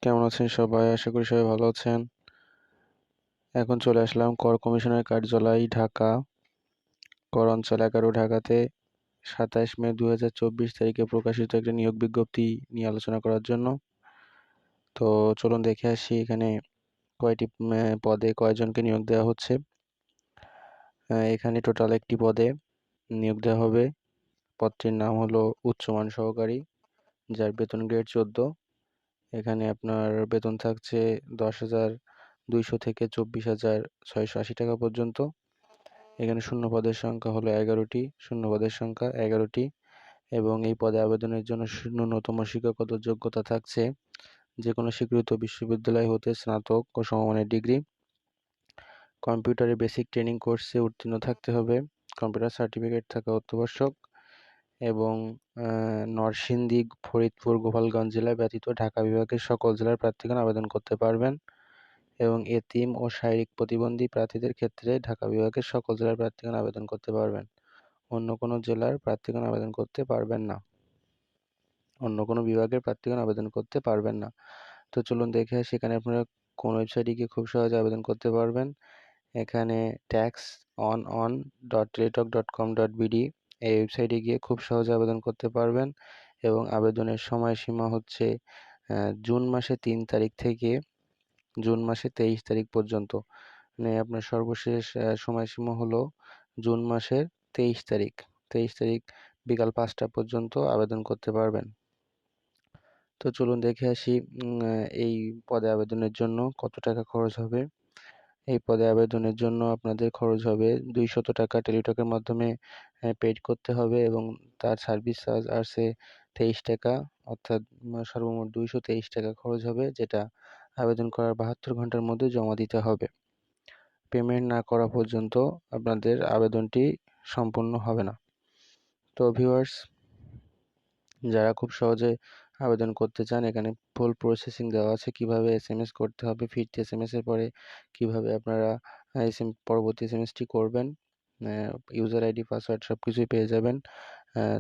কেমন আছেন সবাই? আশা করি সবাই ভালো আছেন। এখন চলে আসলাম কর কমিশনের কার্যালয় ঢাকা, কর অঞ্চল 11 ঢাকাতে 27 মে 2024 তারিখে প্রকাশিত একটা নিয়োগ বিজ্ঞপ্তি নিয়ে আলোচনা করার জন্য। তো চলুন দেখে আসি এখানে কয়টি পদে কয়জনকে নিয়োগ দেওয়া হচ্ছে। এখানে টোটাল একটি পদে নিয়োগ দেওয়া হবে। পদটির নাম হলো উচ্চমান সহকারী, যার বেতন গ্রেড 14। এখানে আপনার বেতন থাকছে 10,200 থেকে 24,680 টাকা পর্যন্ত। এখানে শূন্য পদের সংখ্যা হলো 11টি, শূন্য পদের সংখ্যা 11টি এবং এই পদে আবেদনের জন্য ন্যূনতম শিক্ষাগত যোগ্যতা থাকছে যে কোনো স্বীকৃত বিশ্ববিদ্যালয় হতে স্নাতক ও সমমানের ডিগ্রি। কম্পিউটারে বেসিক ট্রেনিং কোর্সে উত্তীর্ণ থাকতে হবে, কম্পিউটার সার্টিফিকেট থাকা অত্যাবশ্যক এবং নরসিংদী, ফরিদপুর, গোপালগঞ্জ জেলা ব্যতীত ঢাকা বিভাগের সকল জেলার প্রার্থীগণ আবেদন করতে পারবেন এবং এতিম ও শারীরিক প্রতিবন্ধী প্রার্থীদের ক্ষেত্রে ঢাকা বিভাগের সকল জেলার প্রার্থীগণ আবেদন করতে পারবেন। অন্য কোনো জেলার প্রার্থীগণ আবেদন করতে পারবেন না। অন্য কোনো বিভাগের প্রার্থীগণ আবেদন করতে পারবেন না। তো চলুন দেখে আসি এখানে আপনারা কোন ওয়েবসাইটে গিয়ে খুব সহজে আবেদন করতে পারবেন। এখানে taxon.teletalk.com.bd এই ওয়েবসাইটে গিয়ে খুব সহজে আবেদন করতে পারবেন এবং আবেদনের সময়সীমা হচ্ছে জুন মাসে 3 তারিখ থেকে জুন মাসে 23 তারিখ পর্যন্ত। মানে আপনার সর্বশেষ সময়সীমা হলো জুন মাসের 23 তারিখ। 23 তারিখ বিকাল 5টা পর্যন্ত আবেদন করতে পারবেন। তো চলুন দেখে আসি এই পদে আবেদনের জন্য কত টাকা খরচ হবে। এই পদে আবেদনের জন্য আপনাদের খরচ হবে 200 টাকা টেলিটকের মাধ্যমে পেইড করতে হবে এবং তার সার্ভিস চার্জ আসে 23 টাকা, অর্থাৎ সর্বমোট 223 টাকা খরচ হবে, যেটা আবেদন করার 72 ঘন্টার মধ্যে জমা দিতে হবে। পেমেন্ট না করা পর্যন্ত আপনাদের আবেদনটি সম্পূর্ণ হবে না। তো ভিউয়ার্স, যারা খুব সহজে আবেদন করতে চান, এখানে ফুল প্রসেসিং দেওয়া আছে, কিভাবে এসএমএস করতে হবে, ফিরতি এসএমএস এর পরে কিভাবে আপনারা পরবর্তী এসএমএসটি করবেন, ইউজার আইডি পাসওয়ার্ড সবকিছুই পেয়ে যাবেন।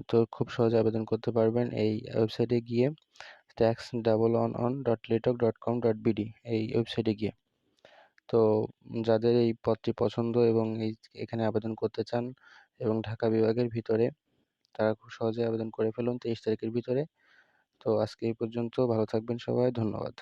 তো খুব সহজে আবেদন করতে পারবেন এই ওয়েবসাইটে গিয়ে, tax111.teletalk.com.bd এই ওয়েবসাইটে গিয়ে। তো যাদের এই পদটি পছন্দ এবং এখানে আবেদন করতে চান এবং ঢাকা বিভাগের ভিতরে, তারা খুব সহজে আবেদন করে ফেলুন 23 তারিখের ভিতরে। তো আজকে এই পর্যন্ত। ভালো থাকবেন সবাই। ধন্যবাদ।